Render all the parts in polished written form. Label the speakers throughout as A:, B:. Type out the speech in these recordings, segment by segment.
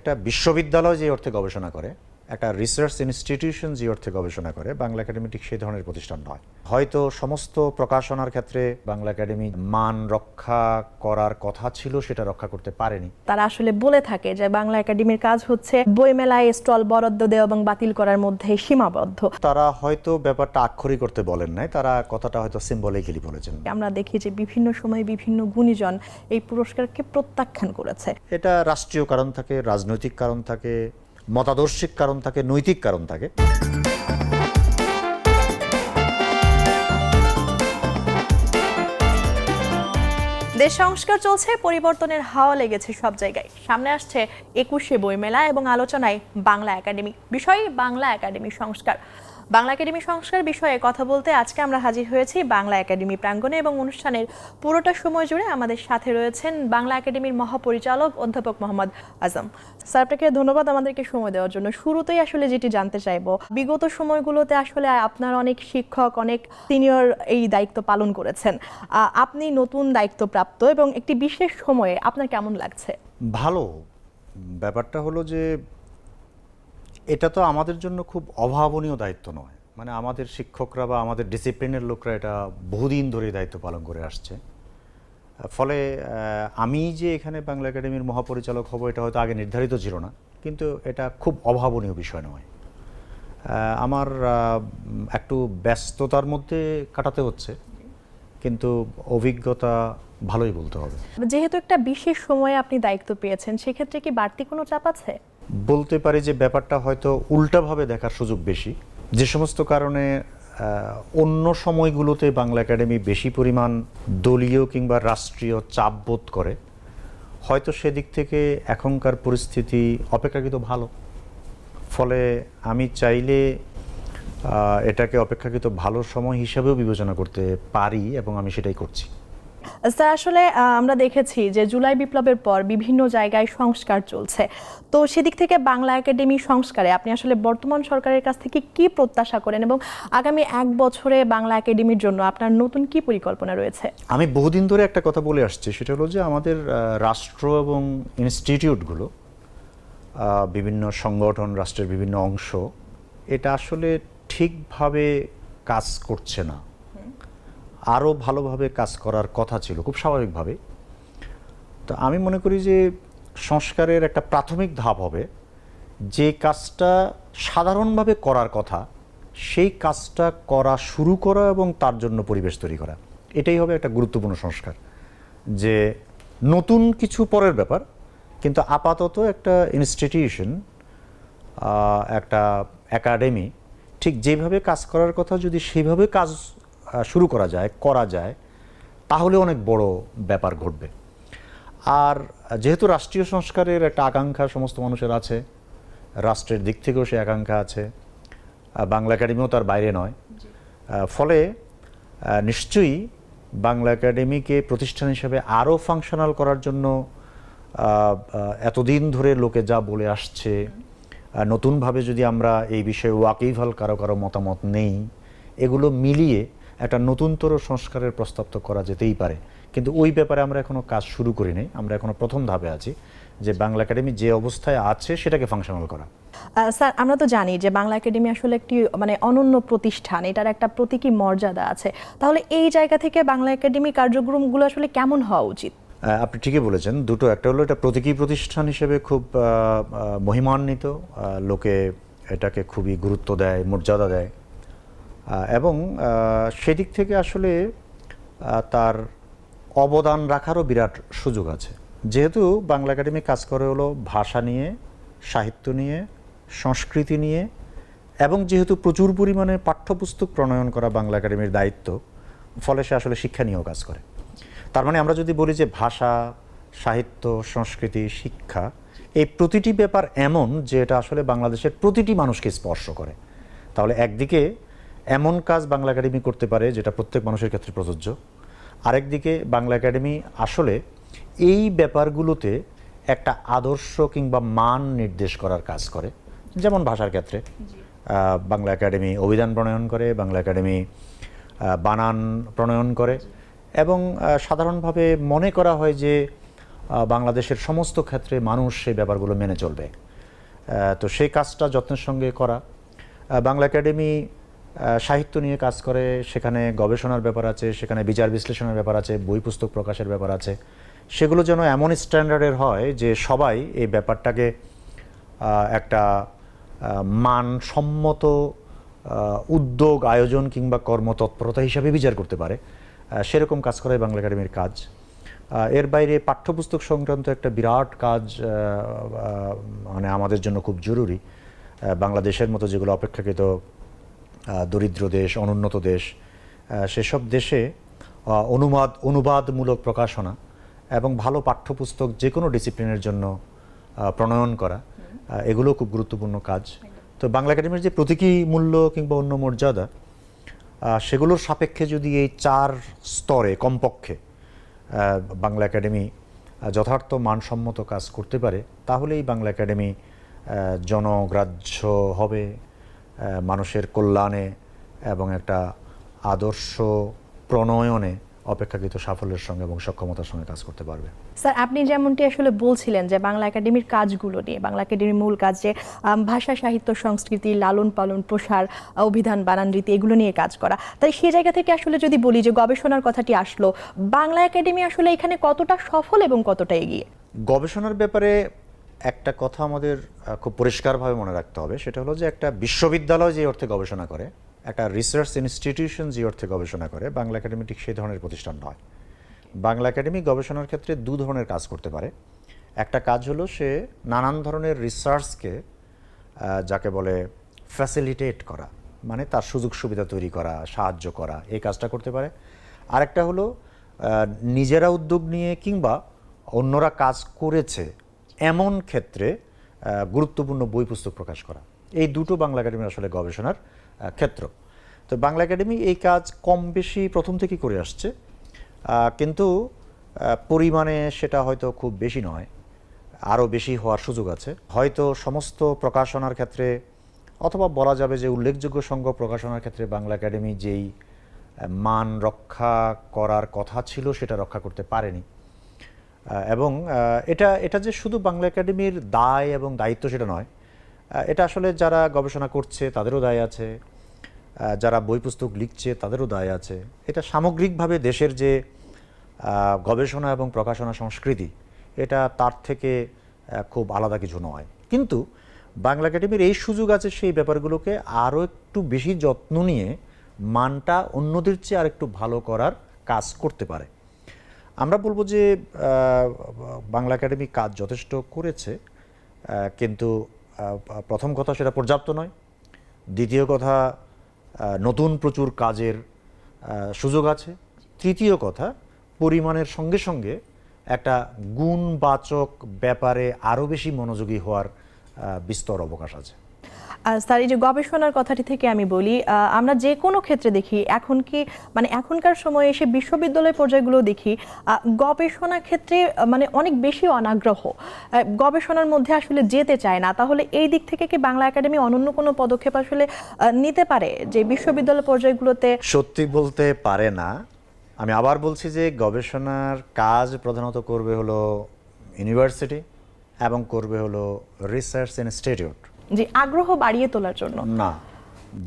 A: একটা বিশ্ববিদ্যালয় যে অর্থে গবেষণা করে, একটা রিসার্চ ইনস্টিটিউশন যে অর্থে গবেষণা করে, বাংলা একাডেমি ঠিক সেই ধরনের প্রতিষ্ঠান নয়। হয়তো সমস্ত প্রকাশনার ক্ষেত্রে বাংলা একাডেমি মান রক্ষা করার কথা ছিল, সেটা রক্ষা করতে পারেনি।
B: তারা আসলে বলে থাকে যে বাংলা একাডেমির কাজ হচ্ছে বইমেলায় স্টল বরাদ্দ দেওয়া এবং বাতিল করার মধ্যে সীমাবদ্ধ।
A: তারা হয়তো ব্যাপারটা আক্ষরিক করতে বলেন নাই, তারা কথাটা হয়তো সিম্বলিক্যালি বলেছেন।
B: আমরা দেখি যে বিভিন্ন সময় বিভিন্ন গুণীজন এই পুরস্কারকে প্রত্যাখ্যান করেছে।
A: এটা রাষ্ট্রীয় কারণ থাকে, রাজনৈতিক কারণ থাকে, মতাদর্শিক কারণ থাকে, নৈতিক কারণ থাকে।
B: দেশ সংস্কার চলছে, পরিবর্তনের হাওয়া লেগেছে সব জায়গায়। সামনে আসছে 21শে বইমেলা এবং আলোচনায় বাংলা একাডেমি বিষয়ে বাংলা একাডেমি সংস্কার। বাংলা একাডেমি সংস্কার বিষয়ে কথা বলতে আজকে আমরা হাজির হয়েছি বাংলা একাডেমি প্রাঙ্গণে, এবং অনুষ্ঠানের পুরোটা সময় জুড়ে আমাদের সাথে রয়েছেন বাংলা একাডেমির মহাপরিচালক অধ্যাপক মোহাম্মদ আজম। স্যার, আপনাকে ধন্যবাদ আমাদেরকে সময় দেওয়ার জন্য। শুরুতেই আসলে যেটি জানতে চাইবো, বিগত সময়গুলোতে আসলে আপনার অনেক শিক্ষক, অনেক সিনিয়র এই দায়িত্ব পালন করেছেন। আপনি নতুন দায়িত্বপ্রাপ্ত এবং একটি বিশেষ সময়ে আপনার কেমন লাগছে?
A: ভালো। ব্যাপারটা হলো যে এটা তো আমাদের জন্য খুব অভাবনীয় দায়িত্ব নয়। মানে আমাদের শিক্ষকরা বা আমাদের ডিসিপ্লিনের লোকরা এটা বহুদিন ধরে দায়িত্ব পালন করে আসছে। ফলে আমি যে এখানে বাংলা একাডেমির মহাপরিচালক হব, এটা হয়তো আগে নির্ধারিত ছিল না, কিন্তু এটা খুব অভাবনীয় বিষয় নয়। আমার একটু ব্যস্ততার মধ্যে কাটাতে হচ্ছে, কিন্তু অভিজ্ঞতা ভালোই বলতে হবে।
B: যেহেতু একটা বিশেষ সময়ে আপনি দায়িত্ব পেয়েছেন, সেক্ষেত্রে কি বাড়তি কোনো চাপ আছে?
A: বলতে পারি যে ব্যাপারটা হয়তো উল্টাভাবে দেখার সুযোগ বেশি। যে সমস্ত কারণে অন্য সময়গুলোতে বাংলা একাডেমি বেশি পরিমাণ দলীয় কিংবা রাষ্ট্রীয় চাপ বোধ করে, হয়তো সেদিক থেকে এখনকার পরিস্থিতি অপেক্ষাকৃত ভালো। ফলে আমি চাইলে এটাকে অপেক্ষাকৃত ভালো সময় হিসাবেও বিবেচনা করতে পারি, এবং আমি সেটাই করছি।
B: স্যার, আসলে আমরা দেখেছি যে জুলাই বিপ্লবের পর বিভিন্ন জায়গায় সংস্কার চলছে, তো সেদিক থেকে বাংলা একাডেমি সংস্কারে আপনি আসলে বর্তমান সরকারের কাছ থেকে কি প্রত্যাশা করেন, এবং আগামী 1 বছরে বাংলা একাডেমির জন্য আপনার নতুন কি পরিকল্পনা রয়েছে?
A: আমি বহুদিন ধরে একটা কথা বলে আসছি, সেটা হলো যে আমাদের রাষ্ট্র এবং ইনস্টিটিউটগুলো, বিভিন্ন সংগঠন, রাষ্ট্রের বিভিন্ন অংশ, এটা আসলে ঠিকভাবে কাজ করছে না। আরও ভালোভাবে কাজ করার কথা ছিল, খুব স্বাভাবিকভাবে। তো আমি মনে করি যে সংস্কারের একটা প্রাথমিক ধাপ হবে যে কাজটা সাধারণভাবে করার কথা, সেই কাজটা করা শুরু করা এবং তার জন্য পরিবেশ তৈরি করা। এটাই হবে একটা গুরুত্বপূর্ণ সংস্কার। যে নতুন কিছু পরের ব্যাপার, কিন্তু আপাতত একটা ইনস্টিটিউশন, একটা একাডেমি ঠিক যেভাবে কাজ করার কথা, যদি সেইভাবে কাজ শুরু করা যায়, তাহলে অনেক বড় ব্যাপার ঘটবে। আর যেহেতু রাষ্ট্রীয় সংস্কারের একটা আকাঙ্ক্ষা সমস্ত মানুষের আছে, রাষ্ট্রের দিক থেকেও সে আকাঙ্ক্ষা আছে, বাংলা একাডেমিও তার বাইরে নয়। ফলে নিশ্চয়ই বাংলা একাডেমিকে প্রতিষ্ঠান হিসেবে আরও ফাংশনাল করার জন্য এতদিন ধরে লোকে যা বলে আসছে, নতুনভাবে যদি আমরা এই বিষয়ে ওয়াকিবহাল কারো মতামত নেই, এগুলো মিলিয়ে একটা নতুনতর সংস্কারের প্রস্তাব তো করা যেতেই পারে। কিন্তু ওই ব্যাপারে আমরা এখনো কাজ শুরু করি নাই। আমরা এখনো প্রথম ধাপে আছি, যে বাংলা একাডেমি যে অবস্থায় আছে সেটাকে ফাংশনাল করা।
B: স্যার, আমরা তো জানি যে বাংলা একাডেমি আসলে একটি অনন্য প্রতিষ্ঠান, এটার একটা প্রতীকী মর্যাদা আছে। তাহলে এই জায়গা থেকে বাংলা একাডেমি কার্যক্রমগুলো আসলে কেমন হওয়া উচিত?
A: আপনি ঠিকই বলেছেন, দুটো। একটা হলো এটা প্রতীকী প্রতিষ্ঠান হিসেবে খুব মহিমান্বিত, লোকে এটাকে খুবই গুরুত্ব দেয়, মর্যাদা দেয়, এবং সেদিক থেকে আসলে তার অবদান রাখারও বিরাট সুযোগ আছে। যেহেতু বাংলা একাডেমি কাজ করে হলো ভাষা নিয়ে, সাহিত্য নিয়ে, সংস্কৃতি নিয়ে, এবং যেহেতু প্রচুর পরিমাণে পাঠ্যপুস্তক প্রণয়ন করা বাংলা একাডেমির দায়িত্ব, ফলে সে আসলে শিক্ষা নিয়েও কাজ করে। তার মানে আমরা যদি বলি যে ভাষা, সাহিত্য, সংস্কৃতি, শিক্ষা, এই প্রতিটি ব্যাপার এমন যে এটা আসলে বাংলাদেশের প্রতিটি মানুষকে স্পর্শ করে, তাহলে একদিকে এমন কাজ বাংলা একাডেমি করতে পারে যেটা প্রত্যেক মানুষের ক্ষেত্রে প্রযোজ্য। আরেকদিকে বাংলা একাডেমি আসলে এই ব্যাপারগুলোতে একটা আদর্শ কিংবা মান নির্দেশ করার কাজ করে। যেমন ভাষার ক্ষেত্রে বাংলা একাডেমি অভিধান প্রণয়ন করে, বাংলা একাডেমি বানান প্রণয়ন করে, এবং সাধারণভাবে মনে করা হয় যে বাংলাদেশের সমস্ত ক্ষেত্রে মানুষ সেই ব্যাপারগুলো মেনে চলবে। তো সেই কাজটা যত্নের সঙ্গে করা। বাংলা একাডেমি সাহিত্য নিয়ে কাজ করে, সেখানে গবেষণার ব্যাপার আছে, সেখানে বিচার বিশ্লেষণের ব্যাপার আছে, বই পুস্তক প্রকাশের ব্যাপার আছে। সেগুলো যেন এমন স্ট্যান্ডার্ডের হয় যে সবাই এই ব্যাপারটাকে একটা মানসম্মত উদ্যোগ, আয়োজন কিংবা কর্মতৎপরতা হিসাবে বিচার করতে পারে, সেরকম কাজ করাই বাংলা একাডেমির কাজ। এর বাইরে পাঠ্যপুস্তক সংক্রান্ত একটা বিরাট কাজ মানে আমাদের জন্য খুব জরুরি। বাংলাদেশের মতো যেগুলো অপেক্ষাকৃত দরিদ্র দেশ, অনুন্নত দেশ, সেসব দেশে অনুবাদমূলক প্রকাশনা এবং ভালো পাঠ্যপুস্তক যে কোনো ডিসিপ্লিনের জন্য প্রণয়ন করা, এগুলো খুব গুরুত্বপূর্ণ কাজ। তো বাংলা একাডেমির যে প্রতীকী মূল্য কিংবা অন্য মর্যাদা, সেগুলোর সাপেক্ষে যদি এই 4 স্তরে কমপক্ষে বাংলা একাডেমি যথার্থ মানসম্মত কাজ করতে পারে, তাহলেই বাংলা একাডেমি জনগ্রাহ্য হবে, মানুষের কল্যাণে এবং একটা আদর্শ প্রণয়নে অপেক্ষাকৃত সাফল্যের সঙ্গে এবং সক্ষমতার সঙ্গে কাজ করতে পারবে।
B: স্যার, আপনি যেমনটি আসলে বলছিলেন যে বাংলা একাডেমির কাজগুলো নিয়ে, বাংলা একাডেমির মূল কাজ যে ভাষা, সাহিত্য, সংস্কৃতি, লালন পালন, প্রসার, অভিধান, বানান, রীতি, এগুলো নিয়ে কাজ করা। তাই সেই জায়গা থেকে আসলে যদি বলি যে গবেষণার কথাটি আসলো, বাংলা একাডেমি আসলে এখানে কতটা সফল এবং কতটা এগিয়ে?
A: গবেষণার ব্যাপারে একটা কথা আমাদের খুব পরিষ্কারভাবে মনে রাখতে হবে, সেটা হলো যে একটা বিশ্ববিদ্যালয় যে অর্থে গবেষণা করে, একটা রিসার্চ ইনস্টিটিউশন যে অর্থে গবেষণা করে, বাংলা একাডেমি ঠিক সেই ধরনের প্রতিষ্ঠান নয়। বাংলা একাডেমি গবেষণার ক্ষেত্রে 2 ধরনের কাজ করতে পারে। একটা কাজ হলো সে নানান ধরনের রিসার্চকে যাকে বলে ফ্যাসিলিটেট করা, মানে তার সুযোগ সুবিধা তৈরি করা, সাহায্য করা, এই কাজটা করতে পারে। আরেকটা হলো নিজেরা উদ্যোগ নিয়ে কিংবা অন্যরা কাজ করেছে এমন ক্ষেত্রে গুরুত্বপূর্ণ বই পুস্তক প্রকাশ করা। এই দুটো বাংলা একাডেমির আসলে গবেষণার ক্ষেত্র। তো বাংলা একাডেমি এই কাজ কম বেশি প্রথম থেকেই করে আসছে, কিন্তু পরিমাণে সেটা হয়তো খুব বেশি নয়, আরও বেশি হওয়ার সুযোগ আছে। হয়তো সমস্ত প্রকাশনার ক্ষেত্রে, অথবা বলা যাবে যে উল্লেখযোগ্য সংখ্যক প্রকাশনার ক্ষেত্রে বাংলা একাডেমি যেই মান রক্ষা করার কথা ছিল সেটা রক্ষা করতে পারেনি। এবং এটা যে শুধু বাংলা একাডেমির দায় এবং দায়িত্ব সেটা নয়, এটা আসলে যারা গবেষণা করছে তাদেরও দায় আছে, যারা বই পুস্তক লিখছে তাদেরও দায় আছে। এটা সামগ্রিকভাবে দেশের যে গবেষণা এবং প্রকাশনা সংস্কৃতি, এটা তার থেকে খুব আলাদা কিছু নয়। কিন্তু বাংলা একাডেমির এই সুযোগ আছে সেই ব্যাপারগুলোকে আরও একটু বেশি যত্ন নিয়ে মানটা অন্যদের চেয়ে আরেকটু ভালো করার কাজ করতে পারে। আমরা বলবো যে বাংলা একাডেমি কাজ যথেষ্ট করেছে, কিন্তু প্রথম কথা সেটা পর্যাপ্ত নয়। দ্বিতীয় কথা, নতুন প্রচুর কাজের সুযোগ আছে। তৃতীয় কথা, পরিমাণের সঙ্গে সঙ্গে একটা গুণবাচক ব্যাপারে আরও বেশি মনোযোগী হওয়ার বিস্তর অবকাশ আছে।
B: স্যার, এই যে গবেষণার কথাটি থেকে আমি বলি, আমরা যে কোনো ক্ষেত্রে দেখি এখন কি মানে এখনকার সময়ে এসে বিশ্ববিদ্যালয় পর্যায়গুলো দেখি গবেষণা ক্ষেত্রে মানে অনেক বেশি অনাগ্রহ, গবেষণার মধ্যে আসলে যেতে চায় না। তাহলে এই দিক থেকে কি বাংলা একাডেমি অনন্য কোনো পদক্ষেপ আসলে নিতে পারে যে বিশ্ববিদ্যালয় পর্যায়গুলোতে?
A: সত্যি বলতে পারে না। আমি আবার বলছি যে গবেষণার কাজ প্রধানত করবে হলো ইউনিভার্সিটি এবং করবে হলো রিসার্চ ইনস্টিটিউট,
B: যে আগ্রহ বাড়িয়ে তোলার জন্য।
A: না,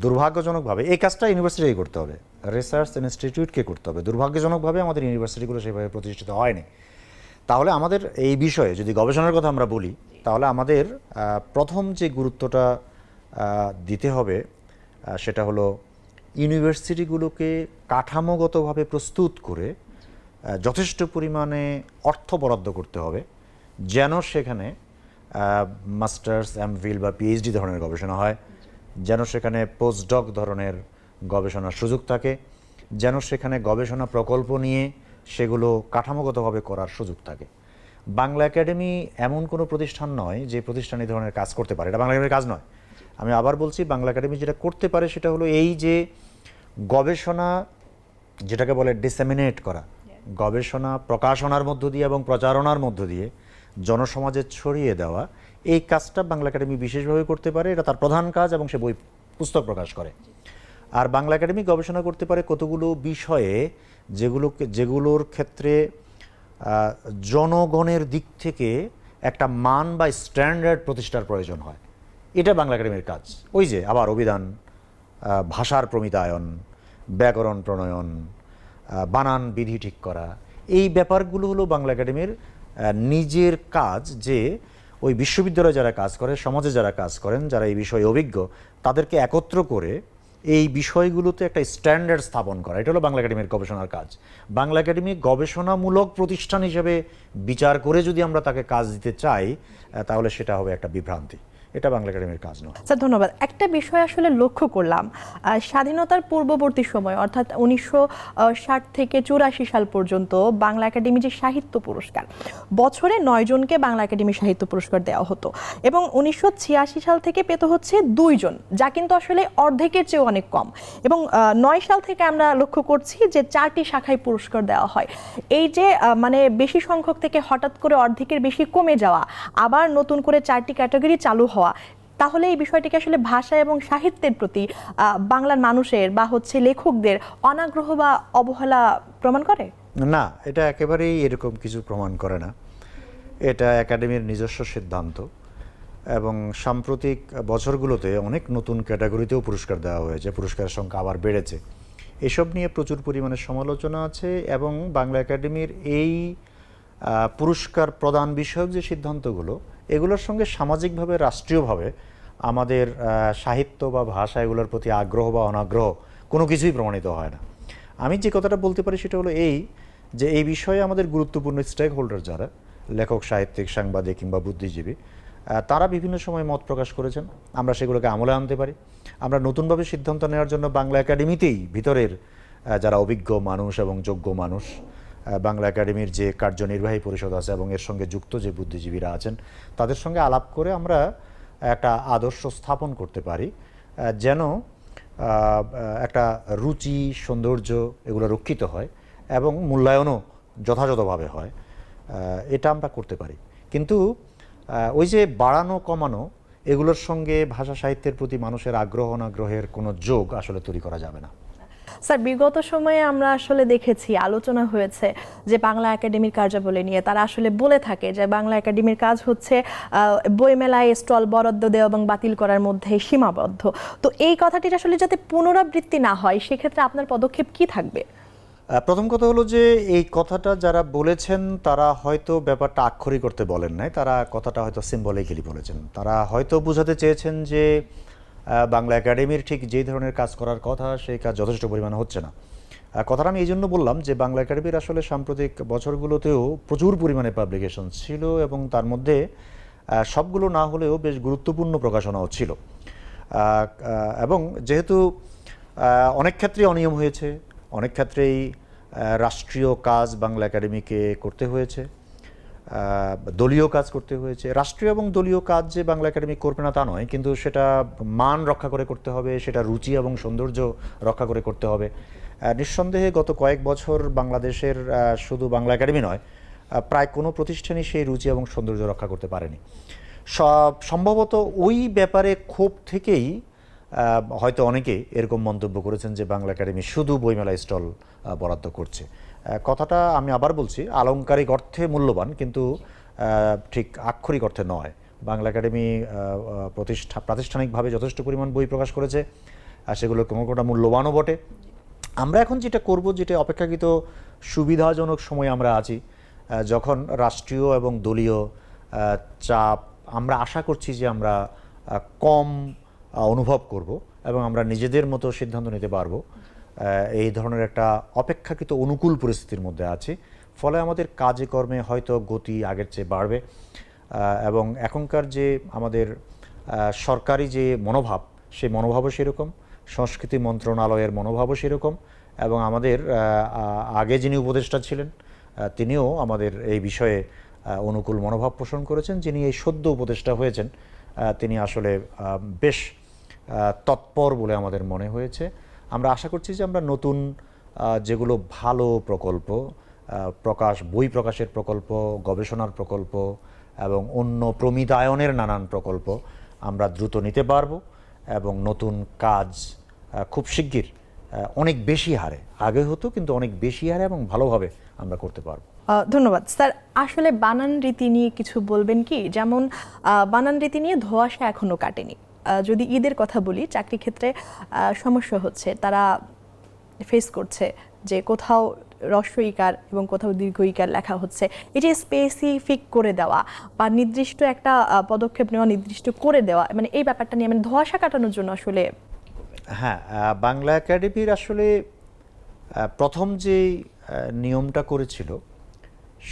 A: দুর্ভাগ্যজনকভাবে এই কাজটা ইউনিভার্সিটিকে করতে হবে, রিসার্চ ইনস্টিটিউটকে করতে হবে। দুর্ভাগ্যজনকভাবে আমাদের ইউনিভার্সিটিগুলো সেভাবে প্রতিষ্ঠিত হয়নি। তাহলে আমাদের এই বিষয়ে যদি গবেষণার কথা আমরা বলি, তাহলে আমাদের প্রথম যে গুরুত্বটা দিতে হবে সেটা হলো ইউনিভার্সিটিগুলোকে কাঠামোগতভাবে প্রস্তুত করে যথেষ্ট পরিমাণে অর্থ বরাদ্দ করতে হবে, যেন সেখানে মাস্টার্স, এমফিল বা পিএইচডি ধরনের গবেষণা হয়, যেন সেখানে পোস্টডক ধরনের গবেষণার সুযোগ থাকে, যেন সেখানে গবেষণা প্রকল্প নিয়ে সেগুলো কাঠামোগতভাবে করার সুযোগ থাকে। বাংলা একাডেমি এমন কোনো প্রতিষ্ঠান নয় যে প্রতিষ্ঠান এই ধরনের কাজ করতে পারে, এটা বাংলা একাডেমির কাজ নয়। আমি আবার বলছি, বাংলা একাডেমি যেটা করতে পারে সেটা হলো এই যে গবেষণা, যেটাকে বলে ডিসেমিনেট করা, গবেষণা প্রকাশনার মধ্য দিয়ে এবং প্রচারণার মধ্য দিয়ে জনসমাজে ছড়িয়ে দেওয়া, এই কাজটা বাংলা একাডেমি বিশেষভাবে করতে পারে। এটা তার প্রধান কাজ এবং সে বই পুস্তক প্রকাশ করে। আর বাংলা একাডেমি গবেষণা করতে পারে কতগুলো বিষয়ে যেগুলোর ক্ষেত্রে জনগণের দিক থেকে একটা মান বা স্ট্যান্ডার্ড প্রতিষ্ঠার প্রয়োজন হয়। এটা বাংলা একাডেমির কাজ। ওই যে আবার অভিধান, ভাষার প্রমিতায়ন, ব্যাকরণ প্রণয়ন, বানান বিধি ঠিক করা, এই ব্যাপারগুলো হলো বাংলা একাডেমির নিজের কাজ, যে ওই বিশ্ববিদ্যালয়ে যারা কাজ করে, সমাজে যারা কাজ করেন, যারা এই বিষয়ে অভিজ্ঞ, তাদেরকে একত্র করে এই বিষয়গুলোতে একটা স্ট্যান্ডার্ড স্থাপন করা। এটা হলো বাংলা একাডেমির গবেষণার কাজ। বাংলা একাডেমি গবেষণামূলক প্রতিষ্ঠান হিসেবে বিচার করে যদি আমরা তাকে কাজ দিতে চাই, তাহলে সেটা হবে একটা বিভ্রান্তি। এটা বাংলা একাডেমির কাজ নয়।
B: স্যার ধন্যবাদ। একটা বিষয় আসলে লক্ষ্য করলাম, স্বাধীনতার পূর্ববর্তী সময় অর্থাৎ 1960 থেকে 84 সাল পর্যন্ত বাংলা একাডেমি যে সাহিত্য পুরস্কার, বছরে 9 জনকে বাংলা একাডেমি সাহিত্য পুরস্কার দেওয়া হতো এবং 1986 সাল থেকে পেতে হচ্ছে 2 জন, যা কিন্তু আসলে অর্ধেকের চেয়ে অনেক কম। এবং 9 সাল থেকে আমরা লক্ষ্য করছি যে 4টি শাখায় পুরস্কার দেওয়া হয়। এই যে মানে বেশি সংখ্যক থেকে হঠাৎ করে অর্ধেকের বেশি কমে যাওয়া, আবার নতুন করে 4টি ক্যাটাগরি চালু হওয়া, তাহলে এই বিষয়টিকে আসলে ভাষা এবং সাহিত্যের প্রতি বাংলার মানুষের বা হচ্ছে লেখকদের অনাগ্রহ বা অবহেলা প্রমাণ করে?
A: না, এটা একেবারেই এরকম কিছু প্রমাণ করে না। এটা একাডেমির নিজস্ব সিদ্ধান্ত এবং সাম্প্রতিক বছরগুলোতে অনেক নতুন ক্যাটাগরিতেও পুরস্কার দেওয়া হয়েছে, পুরস্কারের সংখ্যা আবার বেড়েছে। এসব নিয়ে প্রচুর পরিমাণে সমালোচনা আছে এবং বাংলা একাডেমির এই পুরস্কার প্রদান বিষয়ক যে সিদ্ধান্তগুলো, এগুলোর সঙ্গে সামাজিকভাবে, রাষ্ট্রীয়ভাবে আমাদের সাহিত্য বা ভাষা এগুলোর প্রতি আগ্রহ বা অনাগ্রহ কোনো কিছুই প্রমাণিত হয় না। আমি যে কথাটা বলতে পারি সেটা হলো এই, যে এই বিষয়ে আমাদের গুরুত্বপূর্ণ স্টেক হোল্ডার যারা, লেখক, সাহিত্যিক, সাংবাদিক কিংবা বুদ্ধিজীবী, তারা বিভিন্ন সময় মত প্রকাশ করেছেন। আমরা সেগুলোকে আমলে আনতে পারি। আমরা নতুনভাবে সিদ্ধান্ত নেওয়ার জন্য বাংলা একাডেমিতেই ভিতরের যারা অভিজ্ঞ মানুষ এবং যোগ্য মানুষ, বাংলা একাডেমির যে কার্যনির্বাহী পরিষদ আছে এবং এর সঙ্গে যুক্ত যে বুদ্ধিজীবীরা আছেন, তাদের সঙ্গে আলাপ করে আমরা একটা আদর্শ স্থাপন করতে পারি, যেন একটা রুচি, সৌন্দর্য এগুলো রক্ষিত হয় এবং মূল্যায়নও যথাযথভাবে হয়। এটা আমরা করতে পারি। কিন্তু ওই যে বাড়ানো কমানো, এগুলোর সঙ্গে ভাষা সাহিত্যের প্রতি মানুষের আগ্রহ অনাগ্রহের কোনো যোগ আসলে তৈরি করা যাবে না।
B: স্যার, বিগত সময়ে আমরা আসলে দেখেছি, আলোচনা হয়েছে যে বাংলা একাডেমির কার্যাবলী নিয়ে তারা আসলে বলে থাকে যে বাংলা একাডেমির কাজ হচ্ছে বইমেলায় স্টল বরাদ্দ দেওয়া এবং বাতিল করার মধ্যে সীমাবদ্ধ। তো এই কথাটির আসলে যাতে পুনরাবৃত্তি না হয়, সেক্ষেত্রে আপনার পদক্ষেপ কি থাকবে?
A: প্রথম কথা হলো যে এই কথাটা যারা বলেছেন তারা হয়তো ব্যাপারটা আক্ষরিক করতে বলেন নাই, তারা কথাটা হয়তো সিম্বলিক্যালি বলেছেন। তারা হয়তো বোঝাতে চেয়েছেন যে বাংলা একাডেমির ঠিক যেই ধরনের কাজ করার কথা, সেই কাজ যথেষ্ট পরিমাণে হচ্ছে না। কথাটা আমি এই জন্য বললাম যে বাংলা একাডেমির আসলে সাম্প্রতিক বছরগুলোতেও প্রচুর পরিমাণে পাবলিকেশন ছিল এবং তার মধ্যে সবগুলো না হলেও বেশ গুরুত্বপূর্ণ প্রকাশনাও ছিল। এবং যেহেতু অনেক ক্ষেত্রে অনিয়ম হয়েছে, অনেক ক্ষেত্রেই রাষ্ট্রীয় কাজ বাংলা একাডেমিকে করতে হয়েছে, দলীয় কাজ করতে হয়েছে। রাষ্ট্রীয় এবং দলীয় কাজ যে বাংলা একাডেমি করবে না তা নয়, কিন্তু সেটা মান রক্ষা করে করতে হবে, সেটা রুচি এবং সৌন্দর্য রক্ষা করে করতে হবে। নিঃসন্দেহে গত কয়েক বছর বাংলাদেশের শুধু বাংলা একাডেমি নয়, প্রায় কোনো প্রতিষ্ঠানই সেই রুচি এবং সৌন্দর্য রক্ষা করতে পারেনি। সম্ভবত ওই ব্যাপারে ক্ষোভ থেকেই হয়তো অনেকে এরকম মন্তব্য করেছেন যে বাংলা একাডেমি শুধু বইমেলা স্টল বরাদ্দ করছে। কথাটা আমি আবার বলছি, আলংকারিক অর্থে মূল্যবান, কিন্তু ঠিক আক্ষরিক অর্থে নয়। বাংলা একাডেমি প্রাতিষ্ঠানিকভাবে যথেষ্ট পরিমাণ বই প্রকাশ করেছে, সেগুলো কোনো কোনোটা মূল্যবানও বটে। আমরা এখন যেটা করব, যেটা অপেক্ষাকৃত সুবিধাজনক সময় আমরা আছি, যখন রাষ্ট্রীয় এবং দলীয় চাপ আমরা আশা করছি যে আমরা কম অনুভব করব এবং আমরা নিজেদের মতো সিদ্ধান্ত নিতে পারবো, এই ধরনের একটা অপেক্ষাকৃত অনুকূল পরিস্থিতির মধ্যে আছি। ফলে আমাদের কাজে কর্মে হয়তো গতি আগের চেয়ে বাড়বে এবং এখনকার যে আমাদের সরকারি যে মনোভাব, সেই মনোভাবও সেরকম, সংস্কৃতি মন্ত্রণালয়ের মনোভাবও সেরকম এবং আমাদের আগে যিনি উপদেষ্টা ছিলেন তিনিও আমাদের এই বিষয়ে অনুকূল মনোভাব পোষণ করেছেন। যিনি এই সদ্য উপদেষ্টা হয়েছেন তিনি আসলে বেশ তৎপর বলে আমাদের মনে হয়েছে। আমরা আশা করছি যে আমরা নতুন যেগুলো ভালো প্রকল্প, বই প্রকাশের প্রকল্প, গবেষণার প্রকল্প এবং অন্য প্রমিতায়নের নানান প্রকল্প আমরা দ্রুত নিতে পারবো এবং নতুন কাজ খুব শিগগির অনেক বেশি হারে, আগে হতো কিন্তু অনেক বেশি হারে এবং ভালোভাবে আমরা করতে পারবো।
B: ধন্যবাদ স্যার। আসলে বানান রীতি নিয়ে কিছু বলবেন কি? যেমন বানান রীতি নিয়ে ধোঁয়াশা এখনো কাটেনি। যদি ঈদের কথা বলি, চাকরি ক্ষেত্রে সমস্যা হচ্ছে, তারা ফেস করছে যে কোথাও হ্রস্ব ইকার এবং কোথাও দীর্ঘ ইকার লেখা হচ্ছে। এটি স্পেসিফিক করে দেওয়া বা নির্দিষ্ট একটা পদক্ষেপ নেওয়া, নির্দিষ্ট করে দেওয়া, মানে এই ব্যাপারটা নিয়ে মানে ধোঁয়াশা কাটানোর জন্য আসলে।
A: হ্যাঁ, বাংলা একাডেমির আসলে প্রথম যে নিয়মটা করেছিল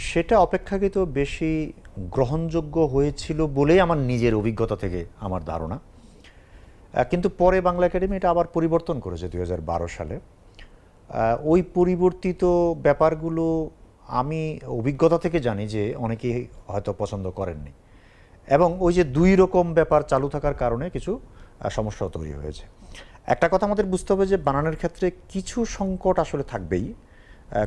A: সেটা অপেক্ষাকৃত বেশি গ্রহণযোগ্য হয়েছিল বলেই আমার নিজের অভিজ্ঞতা থেকে আমার ধারণা। কিন্তু পরে বাংলা একাডেমি এটা আবার পরিবর্তন করেছে 2012 সালে। ওই পরিবর্তিত ব্যাপারগুলো আমি অভিজ্ঞতা থেকে জানি যে অনেকেই হয়তো পছন্দ করেননি, এবং ওই যে দুই রকম ব্যাপার চালু থাকার কারণে কিছু সমস্যাও তৈরি হয়েছে। একটা কথা আমাদের বুঝতে হবে যে বানানের ক্ষেত্রে কিছু সংকট আসলে থাকবেই,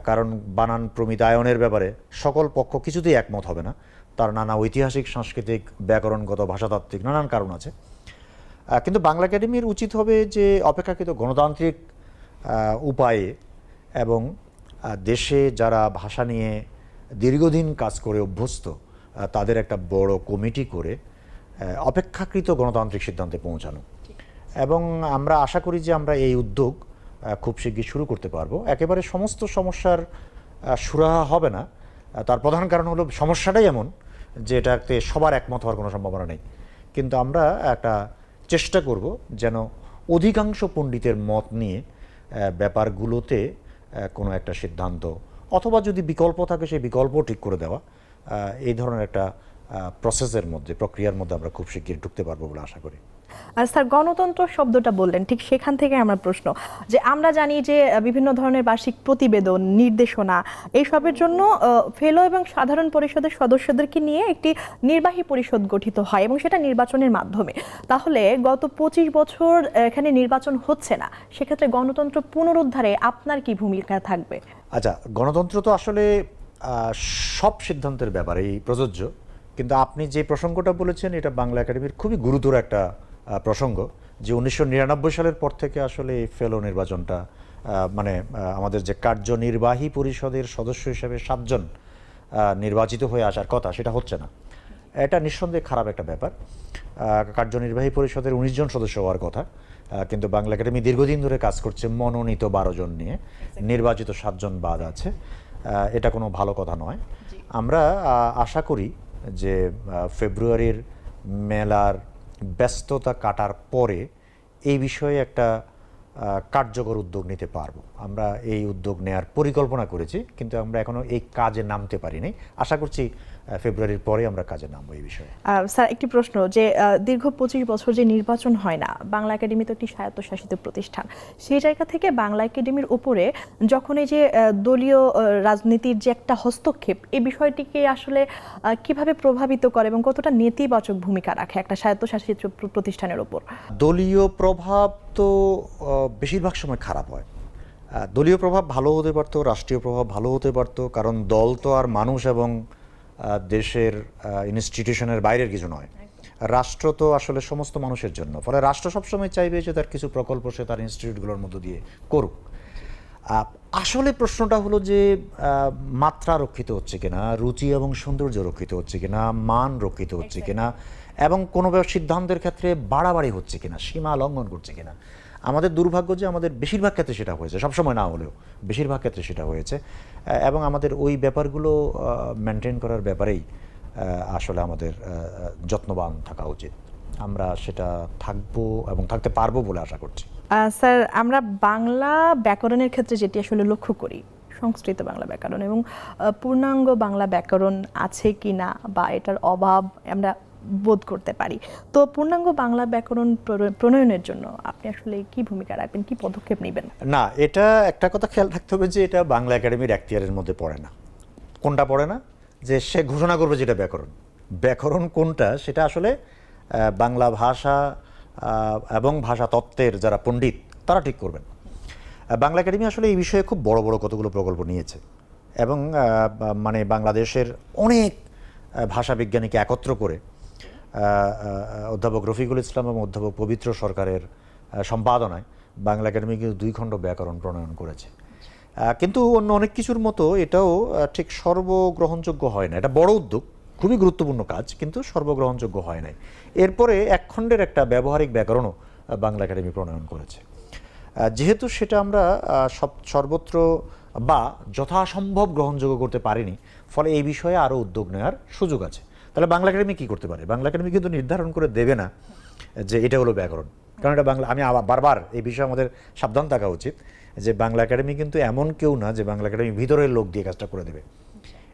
A: কারণ বানান প্রমিতায়নের ব্যাপারে সকল পক্ষ কিছুতেই একমত হবে না। তার নানা ঐতিহাসিক, সাংস্কৃতিক, ব্যাকরণগত, ভাষাতাত্ত্বিক নানান কারণ আছে। কিন্তু বাংলা একাডেমির উচিত হবে যে অপেক্ষাকৃত গণতান্ত্রিক উপায়ে এবং দেশে যারা ভাষা নিয়ে দীর্ঘদিন কাজ করে অভ্যস্ত তাদের একটা বড় কমিটি করে অপেক্ষাকৃত গণতান্ত্রিক সিদ্ধান্তে পৌঁছানো। এবং আমরা আশা করি যে আমরা এই উদ্যোগ খুব শীঘ্রই শুরু করতে পারবো। একেবারে সমস্ত সমস্যার সুরাহা হবে না, তার প্রধান কারণ হলো সমস্যাটাই এমন যে এটাতে সবার একমত হওয়ার কোনো সম্ভাবনা নেই। কিন্তু আমরা একটা চেষ্টা করব যেন অধিকাংশ পণ্ডিতের মত নিয়ে ব্যাপারগুলোতে কোনো একটা সিদ্ধান্ত, অথবা যদি বিকল্প থাকে সেই বিকল্প ঠিক করে দেওয়া, এই ধরনের একটা প্রসেসের মধ্যে, প্রক্রিয়ার মধ্যে আমরা খুব শীঘ্রই ঢুকতে পারবো বলে আশা করি।
B: আর স্যার, গণতন্ত্র শব্দটা বললেন, ঠিক সেখান থেকে আমার প্রশ্ন যে আমরা জানি যে বিভিন্ন ধরনের বার্ষিক প্রতিবেদন, নির্দেশনা এইসবের জন্য ফেলো এবং সাধারণ পরিষদের সদস্যদেরকে নিয়ে একটি নির্বাহী পরিষদ গঠিত হয় এবং সেটা নির্বাচনের মাধ্যমে। তাহলে গত 25 বছর এখানে নির্বাচন হচ্ছে না, সেক্ষেত্রে গণতন্ত্র পুনরুদ্ধারে আপনার কি ভূমিকা থাকবে?
A: আচ্ছা, গণতন্ত্র তো আসলে সব সিদ্ধান্তের ব্যাপারেই প্রযোজ্য, কিন্তু আপনি যে প্রসঙ্গটা বলেছেন এটা বাংলা একাডেমির খুবই গুরুতর একটা প্রসঙ্গ, যে 1999 সালের পর থেকে আসলে এই ফেলো নির্বাচনটা মানে আমাদের যে কার্যনির্বাহী পরিষদের সদস্য হিসেবে 7 জন নির্বাচিত হয়ে আসার কথা, সেটা হচ্ছে না। এটা নিঃসন্দেহে খারাপ একটা ব্যাপার। কার্যনির্বাহী পরিষদের 19 জন সদস্য হওয়ার কথা, কিন্তু বাংলা একাডেমি দীর্ঘদিন ধরে কাজ করছে মনোনীত 12 জন নিয়ে, নির্বাচিত 7 জন বাদ আছে। এটা কোনো ভালো কথা নয়। আমরা আশা করি যে ফেব্রুয়ারির মেলার ব্যস্ততা কাটার পরে এই বিষয়ে একটা কার্যকর উদ্যোগ নিতে পারবো। আমরা এই উদ্যোগ নেয়ার পরিকল্পনা করেছি, কিন্তু আমরা এখনো এই কাজে নামতে পারিনি। আশা করছি ফেব্রুয়ারির পরে আমরা কাজে নামবো এই বিষয়ে।
B: স্যার, একটি প্রশ্ন, যে দীর্ঘ 25 বছর যে নির্বাচন হয় না, বাংলা একাডেমি তো একটি স্বায়ত্তশাসিত প্রতিষ্ঠান, সেই জায়গা থেকে বাংলা একাডেমির উপরে যখন এই যে দলীয় রাজনীতির যে একটা হস্তক্ষেপ, এই বিষয়টিকে আসলে কিভাবে প্রভাবিত করে এবং কতটা নেতিবাচক ভূমিকা রাখে একটা স্বায়ত্তশাসিত প্রতিষ্ঠানের উপর?
A: দলীয় প্রভাব তো বেশিরভাগ সময় খারাপ হয়। দলীয় প্রভাব ভালো হতে পারতো, রাষ্ট্রীয় প্রভাব ভালো হতে পারতো, কারণ দল তো আর মানুষ এবং দেশের ইনস্টিটিউশনের বাইরের কিছু নয়। রাষ্ট্র তো আসলে সমস্ত মানুষের জন্য, ফলে রাষ্ট্র সবসময় চাইবে যে তার কিছু প্রকল্প সে তার ইনস্টিটিউটগুলোর মধ্য দিয়ে করুক। আসলে প্রশ্নটা হলো যে মাত্রা রক্ষিত হচ্ছে কিনা, রুচি এবং সৌন্দর্য রক্ষিত হচ্ছে কিনা, মান রক্ষিত হচ্ছে কিনা, এবং কোনো সিদ্ধান্তের ক্ষেত্রে বাড়াবাড়ি হচ্ছে কিনা, সীমা লঙ্ঘন করছে কিনা। আমাদের দুর্ভাগ্য যে আমাদের বেশিরভাগ ক্ষেত্রে সেটা হয়েছে, সবসময় না হলেও বেশিরভাগ ক্ষেত্রে সেটা হয়েছে, এবং আমাদের ওই ব্যাপারগুলো মেনটেন করার ব্যাপারেই আসলে আমাদের যত্নবান থাকা উচিত। আমরা সেটা থাকবো এবং থাকতে পারবো বলে আশা করছি।
B: স্যার, আমরা বাংলা ব্যাকরণের ক্ষেত্রে যেটি আসলে লক্ষ্য করি, সংস্কৃত বাংলা ব্যাকরণ এবং পূর্ণাঙ্গ বাংলা ব্যাকরণ আছে কিনা বা এটার অভাব আমরা বোধ করতে পারি। তো পূর্ণাঙ্গ বাংলা ব্যাকরণ প্রণয়নের জন্য আপনি আসলে কি ভূমিকা রাখবেন, কি পদক্ষেপ নেবেন?
A: না, এটা একটা কথা খেয়াল রাখতে হবে যে এটা বাংলা একাডেমির এখতিয়ারের মধ্যে পড়ে না। কোনটা পড়ে না? যে সে ঘোষণা করবে যেটা ব্যাকরণ, ব্যাকরণ কোনটা সেটা আসলে বাংলা ভাষা এবং ভাষা তত্ত্বের যারা পণ্ডিত তারা ঠিক করবেন। বাংলা একাডেমি আসলে এই বিষয়ে খুব বড় বড় কতগুলো প্রকল্প নিয়েছে, এবং মানে বাংলাদেশের অনেক ভাষা বিজ্ঞানীকে একত্র করে অধ্যাপক রফিকুল ইসলাম এবং অধ্যাপক পবিত্র সরকারের সম্পাদনায় বাংলা একাডেমি কিন্তু 2 খণ্ড ব্যাকরণ প্রণয়ন করেছে। কিন্তু অন্য অনেক কিছুর মতো এটাও ঠিক সর্বগ্রহণযোগ্য হয় না। এটা বড় উদ্যোগ, খুবই গুরুত্বপূর্ণ কাজ, কিন্তু সর্বগ্রহণযোগ্য হয় নাই। এরপরে এক খণ্ডের একটা ব্যবহারিক ব্যাকরণও বাংলা একাডেমি প্রণয়ন করেছে। যেহেতু সেটা আমরা সর্বত্র বা যথাসম্ভব গ্রহণযোগ্য করতে পারিনি, ফলে এই বিষয়ে আরও উদ্যোগ নেওয়ার সুযোগ আছে। তাহলে বাংলা একাডেমি কী করতে পারে? বাংলা একাডেমি কিন্তু নির্ধারণ করে দেবে না যে এটা হলো ব্যাকরণ, কারণ এটা বাংলা। আমি বারবার এই বিষয়ে আমাদের সাবধান থাকা উচিত যে বাংলা একাডেমি কিন্তু এমন কেউ না যে বাংলা একাডেমি ভিতরের লোক দিয়ে কাজটা করে দেবে।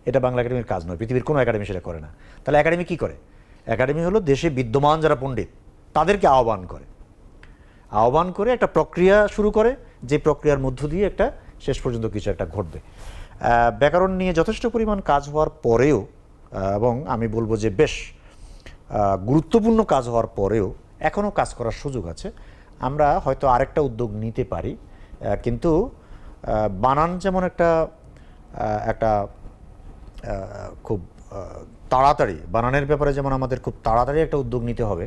A: এটা বাংলা একাডেমির কাজ নয়, পৃথিবীর কোনো একাডেমি সেটা করে না। তাহলে একাডেমি কী করে? একাডেমি হলো দেশে বিদ্যমান যারা পণ্ডিত তাদেরকে আহ্বান করে একটা প্রক্রিয়া শুরু করে, যে প্রক্রিয়ার মধ্য দিয়ে একটা শেষ পর্যন্ত কিছু একটা ঘটবে। ব্যাকরণ নিয়ে যথেষ্ট পরিমাণ কাজ হওয়ার পরেও, এবং আমি বলবো যে বেশ গুরুত্বপূর্ণ কাজ হওয়ার পরেও এখনও কাজ করার সুযোগ আছে। আমরা হয়তো আরেকটা উদ্যোগ নিতে পারি, কিন্তু বানান যেমন একটা খুব তাড়াতাড়ি, বানানের ব্যাপারে যেমন আমাদের খুব তাড়াতাড়ি একটা উদ্যোগ নিতে হবে,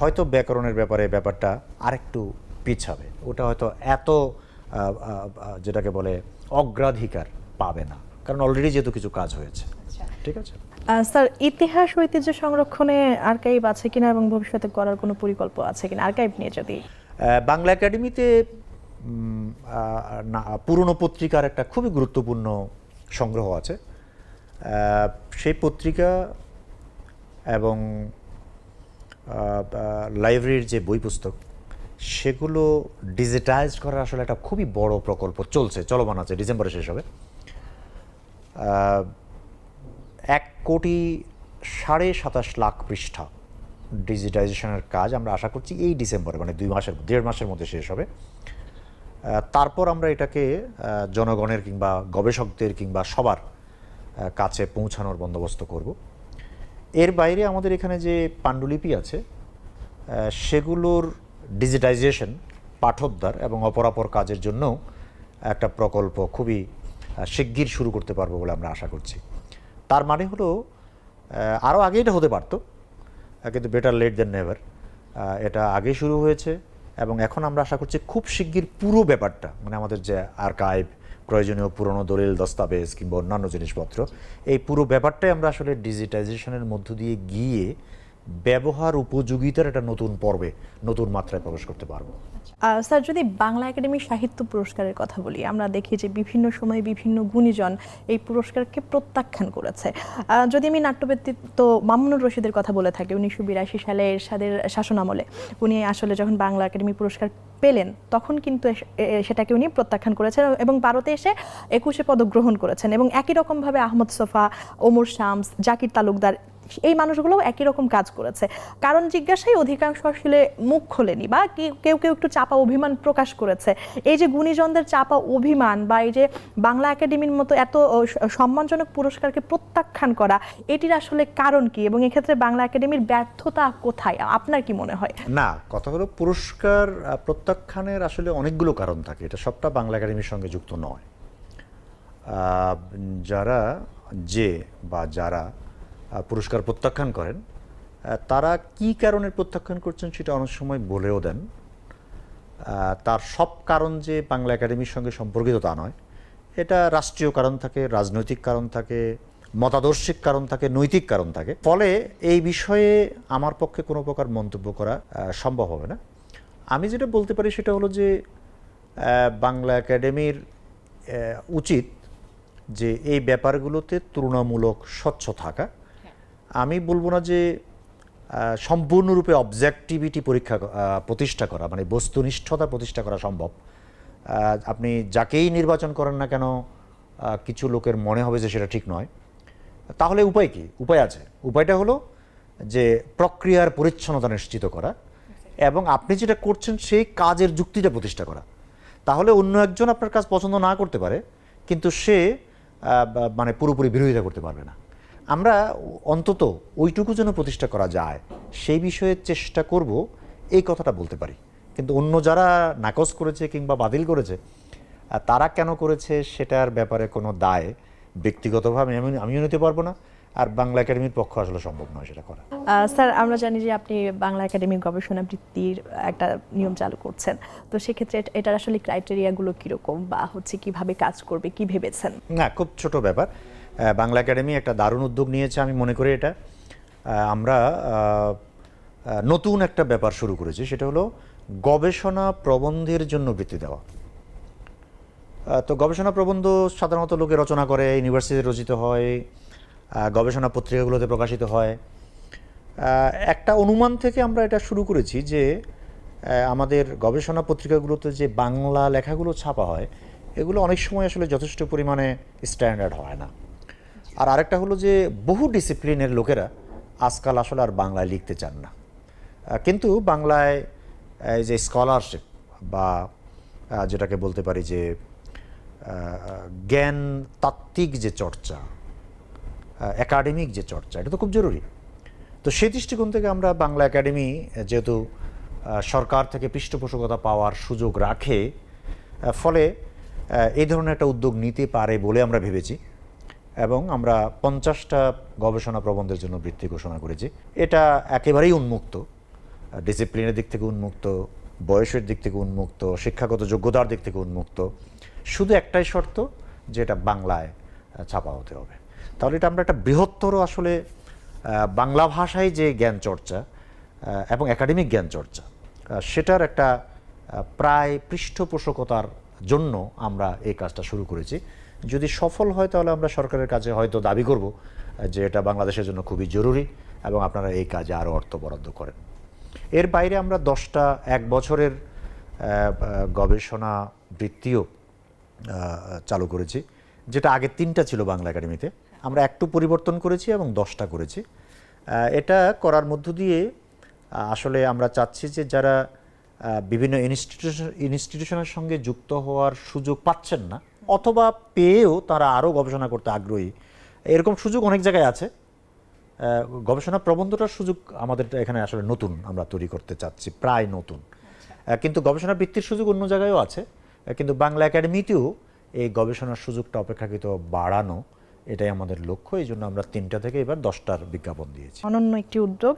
A: হয়তো ব্যাকরণের ব্যাপারে ব্যাপারটা আরেকটু পিছাবে। ওটা হয়তো এত যেটাকে বলে অগ্রাধিকার পাবে না, কারণ অলরেডি যেহেতু কিছু কাজ হয়েছে। ঠিক আছে
B: স্যার, ইতিহাস ঐতিহ্য সংরক্ষণে আর্কাইভ আছে কিনা এবং ভবিষ্যতে করার কোনো পরিকল্পনা আছে কিনা আর্কাইভ নিয়ে? যদি
A: বাংলা একাডেমিতে পুরনো পত্রিকার একটা খুবই গুরুত্বপূর্ণ সংগ্রহ আছে। সেই পত্রিকা এবং লাইব্রেরির যে বই পুস্তক, সেগুলো ডিজিটাইজড করার আসলে একটা খুবই বড় প্রকল্প চলমান আছে, ডিসেম্বরে শেষ হবে। 1,27,00,000 পৃষ্ঠা ডিজিটাইজেশনের কাজ আমরা আশা করছি এই ডিসেম্বরে, মানে 1.5 মাসের মধ্যে শেষ হবে। তারপর আমরা এটাকে জনগণের কিংবা গবেষকদের কিংবা সবার কাছে পৌঁছানোর বন্দোবস্ত করব। এর বাইরে আমাদের এখানে যে পাণ্ডুলিপি আছে, সেগুলোর ডিজিটাইজেশন, পাঠোদ্ধার এবং অপরাপর কাজের জন্য একটা প্রকল্প খুবই শিগগির শুরু করতে পারবো বলে আমরা আশা করছি। তার মানে হলো আরও আগে এটা হতে পারতো, কিন্তু বেটার লেট দেন নেভার। এটা আগেই শুরু হয়েছে এবং এখন আমরা আশা করছি খুব শিগগির পুরো ব্যাপারটা, মানে আমাদের যে আর্কাইভ, প্রয়োজনীয় পুরনো দলিল দস্তাবেজ কিংবা অন্যান্য জিনিসপত্র, এই পুরো ব্যাপারটাই আমরা আসলে ডিজিটাইজেশনের মধ্য দিয়ে গিয়ে ব্যবহার উপযোগিতার একটা নতুন পর্বে, নতুন মাত্রায় প্রবেশ করতে পারবো।
B: স্যার, যদি বাংলা একাডেমি সাহিত্য পুরস্কারের কথা বলি, আমরা দেখি যে বিভিন্ন সময় বিভিন্ন গুণীজন এই পুরস্কারকে প্রত্যাখ্যান করেছে। যদি আমি নাট্যব্যক্তিত্ব মামুনুর রশিদের কথা বলে থাকি, 1982 সালে এরশাদের শাসনামলে উনি আসলে যখন বাংলা একাডেমি পুরস্কার পেলেন, তখন কিন্তু সেটাকে উনি প্রত্যাখ্যান করেছেন এবং ভারতে এসে 21 পদক গ্রহণ করেছেন। এবং একই রকমভাবে আহমদ সোফা, ওমর শামস, জাকির তালুকদার, এই মানুষগুলোও একই রকম কাজ করেছে। কারণ জিজ্ঞাসায় অধিকাংশ আসলে মুখ খোলেনি বা কেউ কেউ একটু চাপা অভিমান প্রকাশ করেছে। এই যে গুণীজনদের চাপা অভিমান বা এই যে বাংলা একাডেমির মতো এত সম্মানজনক পুরস্কারকে প্রত্যাখ্যান করা, এটির আসলে কারণ কি এবং এক্ষেত্রে বাংলা একাডেমির ব্যর্থতা কোথায় আপনার কি মনে হয়?
A: না, কথা হলো পুরস্কার প্রত্যাখ্যানের আসলে অনেকগুলো কারণ থাকে, এটা সবটা বাংলা একাডেমির সঙ্গে যুক্ত নয়। যারা পুরস্কার প্রত্যাখ্যান করেন, তারা কি কারণে প্রত্যাখ্যান করছেন সেটা অনেক সময় বলেও দেন। তার সব কারণ যে বাংলা একাডেমির সঙ্গে সম্পর্কিত তা নয়। এটা রাষ্ট্রীয় কারণ থাকে, রাজনৈতিক কারণ থাকে, মতাদর্শিক কারণ থাকে, নৈতিক কারণ থাকে। ফলে এই বিষয়ে আমার পক্ষে কোনো প্রকার মন্তব্য করা সম্ভব হবে না। আমি যেটা বলতে পারি সেটা হলো যে বাংলা একাডেমির উচিত যে এই ব্যাপারগুলোতে তুলনামূলক স্বচ্ছ থাকা। আমি বলবো না যে সম্পূর্ণরূপে অবজেক্টিভিটি প্রতিষ্ঠা করা, মানে বস্তুনিষ্ঠতা প্রতিষ্ঠা করা সম্ভব। আপনি যাকেই নির্বাচন করেন না কেন, কিছু লোকের মনে হবে যে সেটা ঠিক নয়। তাহলে উপায় কি? উপায় আছে। উপায়টা হলো যে প্রক্রিয়ার পরিচ্ছন্নতা নিশ্চিত করা এবং আপনি যেটা করছেন সেই কাজের যুক্তিটা প্রতিষ্ঠা করা। তাহলে অন্য একজন আপনার কাজ পছন্দ না করতে পারে, কিন্তু সে মানে পুরোপুরি বিরোধিতা করতে পারবে না। আমরা অন্তত ওইটুকু যেন প্রতিষ্ঠা করা যায় সেই বিষয়ে চেষ্টা করব, এই কথাটা বলতে পারি। কিন্তু অন্য যারা নাকচ করেছে কিংবা বাতিল করেছে, তারা কেন করেছে সেটার ব্যাপারে কোনো দায় ব্যক্তিগতভাবে আমিও নিতে পারবো না আর বাংলা একাডেমির পক্ষ আসলে সম্ভব নয় সেটা করা।
B: স্যার, আমরা জানি যে আপনি বাংলা একাডেমির গবেষণা বৃত্তির একটা নিয়ম চালু করছেন, তো সেক্ষেত্রে এটার আসলে ক্রাইটেরিয়াগুলো কীরকম বা হচ্ছে কিভাবে কাজ করবে, কি ভেবেছেন?
A: না, খুব ছোট ব্যাপার। বাংলা একাডেমি একটা দারুণ উদ্যোগ নিয়েছে, আমি মনে করি এটা আমরা নতুন একটা ব্যাপার শুরু করেছি, সেটা হলো গবেষণা প্রবন্ধের জন্য বৃত্তি দেওয়া। তো গবেষণা প্রবন্ধ সাধারণত লোকে রচনা করে, ইউনিভার্সিটিতে রচিত হয়, গবেষণা পত্রিকাগুলোতে প্রকাশিত হয়। একটা অনুমান থেকে আমরা এটা শুরু করেছি যে আমাদের গবেষণা পত্রিকাগুলোতে যে বাংলা লেখাগুলো ছাপা হয় এগুলো অনেক সময় আসলে যথেষ্ট পরিমাণে স্ট্যান্ডার্ড হয় না। আর আরেকটা হলো যে বহু ডিসিপ্লিনের লোকেরা আজকাল আসলে আর বাংলায় লিখতে চান না, কিন্তু বাংলায় এই যে স্কলারশিপ বা যেটাকে বলতে পারি যে জ্ঞান তাত্ত্বিক যে চর্চা, একাডেমিক যে চর্চা, এটা তো খুব জরুরি। তো সেই দৃষ্টিকোণ থেকে আমরা বাংলা একাডেমি যেহেতু সরকার থেকে পৃষ্ঠপোষকতা পাওয়ার সুযোগ রাখে, ফলে এই ধরনের একটা উদ্যোগ নিতে পারে বলে আমরা ভেবেছি এবং আমরা 50টা গবেষণা প্রবন্ধের জন্য বৃত্তি ঘোষণা করেছি। এটা একেবারেই উন্মুক্ত, ডিসিপ্লিনের দিক থেকে উন্মুক্ত, বয়সের দিক থেকে উন্মুক্ত, শিক্ষাগত যোগ্যতার দিক থেকে উন্মুক্ত। শুধু একটাই শর্ত যে এটা বাংলায় ছাপা হতে হবে। তাহলে এটা আমরা একটা বৃহত্তর আসলে বাংলা ভাষায় যে জ্ঞান চর্চা এবং একাডেমিক জ্ঞান চর্চা সেটার একটা প্রায় পৃষ্ঠপোষকতার জন্য আমরা এই কাজটা শুরু করেছি। যদি সফল হয় তাহলে আমরা সরকারের কাছে হয়তো দাবি করব যে এটা বাংলাদেশের জন্য খুবই জরুরি এবং আপনারা এই কাজে আরও অর্থ বরাদ্দ করেন। এর বাইরে আমরা 10টা 1 বছরের গবেষণা বৃত্তিও চালু করেছি, যেটা আগে 3টা ছিল বাংলা একাডেমিতে, আমরা একটু পরিবর্তন করেছি এবং 10টা করেছি। এটা করার মধ্য দিয়ে আসলে আমরা চাচ্ছি যে যারা বিভিন্ন ইনস্টিটিউশনের সঙ্গে যুক্ত হওয়ার সুযোগ পাচ্ছেন না অথবা পেয়েও তারা আরও গবেষণা করতে আগ্রহী, এরকম সুযোগ অনেক জায়গায় আছে। গবেষণা প্রবন্ধটার সুযোগ আমাদের এখানে আসলে নতুন আমরা তৈরি করতে চাচ্ছি, প্রায় নতুন। কিন্তু গবেষণা বৃত্তির সুযোগ অন্য জায়গায়ও আছে, কিন্তু বাংলা একাডেমিতেও এই গবেষণার সুযোগটা অপেক্ষাকৃত বাড়ানো, এটাই আমাদের লক্ষ্য। এই জন্য আমরা 3টা থেকে এবার 10টার বিজ্ঞাপন দিয়েছি।
B: অনন্য একটি উদ্যোগ।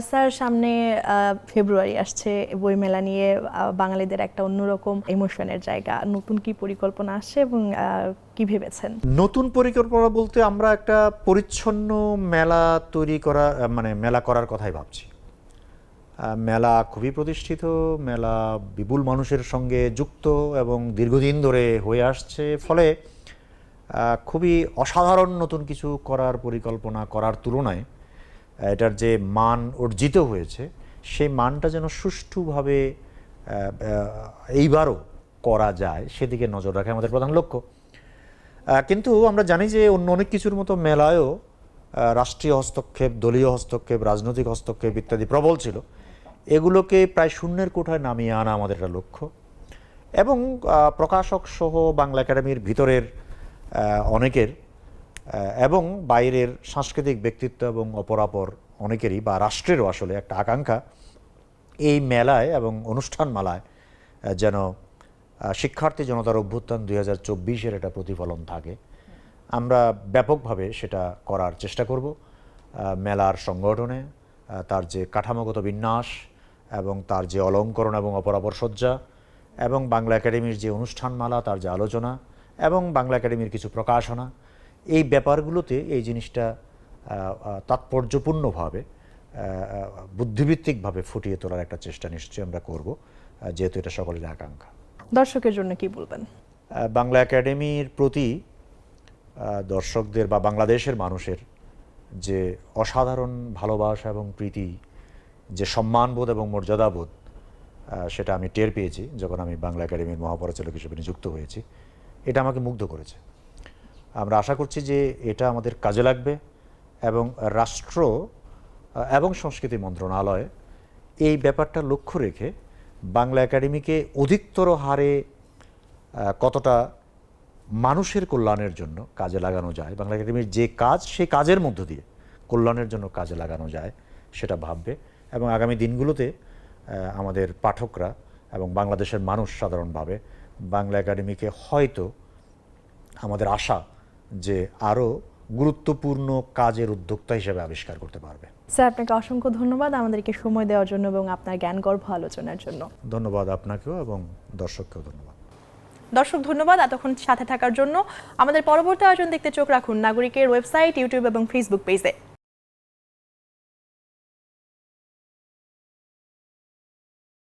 B: স্যার, সামনে ফেব্রুয়ারি আসছে, বইমেলা নিয়ে বাঙালিদের একটা অন্যরকম ইমোশনের জায়গা, নতুন কি পরিকল্পনা আসছে এবং কি ভেবেছেন?
A: নতুন পরিকল্পনা বলতে আমরা একটা পরিচ্ছন্ন মেলা তৈরি করা, মানে মেলা করার কথাই ভাবছি। মেলা খুবই প্রতিষ্ঠিত, মেলা বিপুল মানুষের সঙ্গে যুক্ত এবং দীর্ঘদিন ধরে হয়ে আসছে, ফলে খুবই অসাধারণ নতুন কিছু করার পরিকল্পনা করার তুলনায় এটার যে মান অর্জিত হয়েছে সেই মানটা যেন সুষ্ঠুভাবে এইবারও করা যায় সেদিকে নজর রাখা আমাদের প্রধান লক্ষ্য। কিন্তু আমরা জানি যে অন্য অনেক কিছুর মতো মেলায়ও রাষ্ট্রীয় হস্তক্ষেপ, দলীয় হস্তক্ষেপ, রাজনৈতিক হস্তক্ষেপ ইত্যাদি প্রবল ছিল। এগুলোকে প্রায় শূন্যের কোঠায় নামিয়ে আনা আমাদের একটা লক্ষ্য এবং প্রকাশক সহ বাংলা একাডেমির ভিতরের অনেকের এবং বাইরের সাংস্কৃতিক ব্যক্তিত্ব এবং অপরাপর অনেকেরই বা রাষ্ট্রেরও আসলে একটা আকাঙ্ক্ষা এই মেলায় এবং অনুষ্ঠানমালায় যেন শিক্ষার্থী জনতার অভ্যুত্থান 2024-এর একটা প্রতিফলন থাকে। আমরা ব্যাপকভাবে সেটা করার চেষ্টা করব। মেলার সংগঠনে তার যে কাঠামোগত বিন্যাস এবং তার যে অলঙ্করণ এবং অপরাপর সজ্জা এবং বাংলা একাডেমির যে অনুষ্ঠানমালা, তার যে আলোচনা এবং বাংলা একাডেমির কিছু প্রকাশনা, এই ব্যাপারগুলোতে এই জিনিসটা তাৎপর্যপূর্ণভাবে বুদ্ধিভিত্তিকভাবে ফুটিয়ে তোলার একটা চেষ্টা নিশ্চয়ই আমরা করব, যেহেতু এটা সকলের আকাঙ্ক্ষা।
B: দর্শকের জন্য কি বলবেন?
A: বাংলা একাডেমির প্রতি দর্শকদের বা বাংলাদেশের মানুষের যে অসাধারণ ভালোবাসা এবং প্রীতি, যে সম্মানবোধ এবং মর্যাদাবোধ, সেটা আমি টের পেয়েছি যখন আমি বাংলা একাডেমির মহাপরিচালক হিসেবে নিযুক্ত হয়েছি। এটা আমাকে মুগ্ধ করেছে। আমরা আশা করছি যে এটা আমাদের কাজে লাগবে এবং রাষ্ট্র এবং সংস্কৃতি মন্ত্রণালয় এই ব্যাপারটা লক্ষ্য রেখে বাংলা একাডেমিকে অধিকতর হারে কতটা মানুষের কল্যাণের জন্য কাজে লাগানো যায়, বাংলা একাডেমির যে কাজ সেই কাজের মধ্য দিয়ে কল্যাণের জন্য কাজে লাগানো যায় সেটা ভাববে এবং আগামী দিনগুলোতে আমাদের পাঠকরা এবং বাংলাদেশের মানুষ সাধারণভাবে বাংলা একাডেমিকে হয়তো আমাদের আশা যে আরও গুরুত্বপূর্ণ কাজের উদ্যোক্তা হিসেবে আবিষ্কার করতে পারবে।
B: স্যার, আপনাকে অসংখ্য ধন্যবাদ আমাদেরকে সময় দেওয়ার জন্য এবং আপনার জ্ঞানগর্ভ আলোচনার জন্য।
A: ধন্যবাদ আপনাকেও এবং দর্শককেও ধন্যবাদ।
B: দর্শক ধন্যবাদ এতক্ষণ সাথে থাকার জন্য। আমাদের পরবর্তী আয়োজন দেখতে চোখ রাখুন নাগরিকের ওয়েবসাইট, ইউটিউব এবং ফেসবুক পেজে।